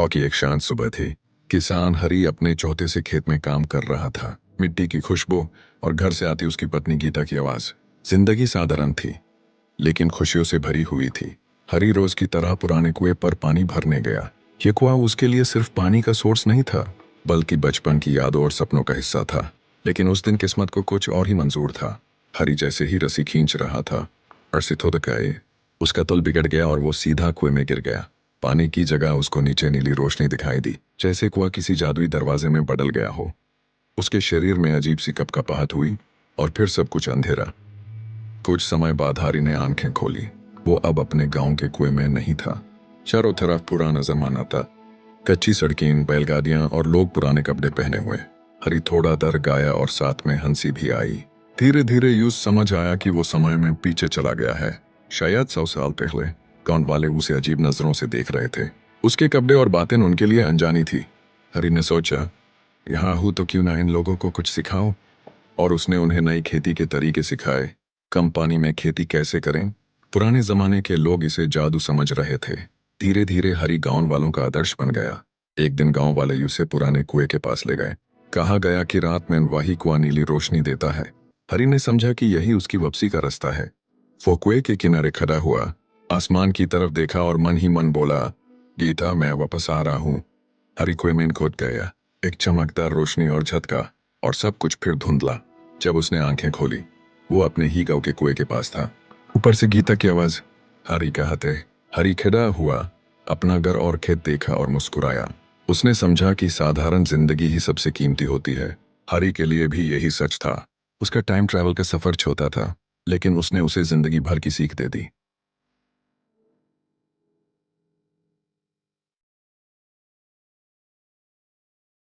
गांव की एक शांत सुबह थी। किसान हरी अपने चौथे से खेत में काम कर रहा था। मिट्टी की खुशबू और घर से आती उसकी पत्नी गीता की आवाज। जिंदगी साधारण थी लेकिन खुशियों से भरी हुई थी। हरी रोज की तरह पुराने कुएं पर पानी भरने गया। ये कुआं उसके लिए सिर्फ पानी का सोर्स नहीं था, बल्कि बचपन की यादों और सपनों का हिस्सा था। लेकिन उस दिन किस्मत को कुछ और ही मंजूर था। हरी जैसे ही रस्सी खींच रहा था, अर्सितो दिखाए उसका तुल बिगड़ गया और वो सीधा कुएं में गिर गया। पानी की जगह उसको नीचे नीली रोशनी दिखाई दी, जैसे कुआं किसी जादुई दरवाजे में बदल गया हो। उसके शरीर में अजीब सी कपकपाहट हुई और फिर सब कुछ अंधेरा। कुछ समय बाद हरी ने आंखें खोली। वो अब अपने गांव के कुएं में नहीं था। चारों तरफ पुराना जमाना था। कच्ची सड़कें, बैलगाड़ियां और लोग पुराने कपड़े पहने हुए। हरी थोड़ा डर गया और साथ में हंसी भी आई। धीरे धीरे यूं समझ आया कि वो समय में पीछे चला गया है। शायद 100 साल पहले गांव वाले उसे अजीब नजरों से देख रहे थे। उसके कपड़े और बातें उनके लिए अनजानी थी। हरी ने सोचा, यहाँ हूं तो क्यों ना इन लोगों को कुछ सिखाऊं। और उसने उन्हें नई खेती के तरीके सिखाए। कम पानी में खेती कैसे करें। पुराने जमाने के लोग इसे जादू समझ रहे थे। धीरे धीरे हरी गांव वालों का आदर्श बन गया। एक दिन गांव वाले उसे पुराने कुएं के पास ले गए। कहा गया कि रात में वही कुआं नीली रोशनी देता है। हरी ने समझा कि यही उसकी वापसी का रास्ता है। वो कुएं के किनारे खड़ा हुआ, आसमान की तरफ देखा और मन ही मन बोला, गीता मैं वापस आ रहा हूँ। हरी कुएं में कूद गया। एक चमकदार रोशनी और झटका और सब कुछ फिर धुंधला। जब उसने आंखें खोली, वो अपने ही गांव के कुएं के पास था। ऊपर से गीता की आवाज, हरी कहते। हरी खड़ा हुआ, अपना घर और खेत देखा और मुस्कुराया। उसने समझा कि साधारण जिंदगी ही सबसे कीमती होती है। हरी के लिए भी यही सच था। उसका टाइम ट्रैवल का सफर छोटा था, लेकिन उसने उसे जिंदगी भर की सीख दे दी।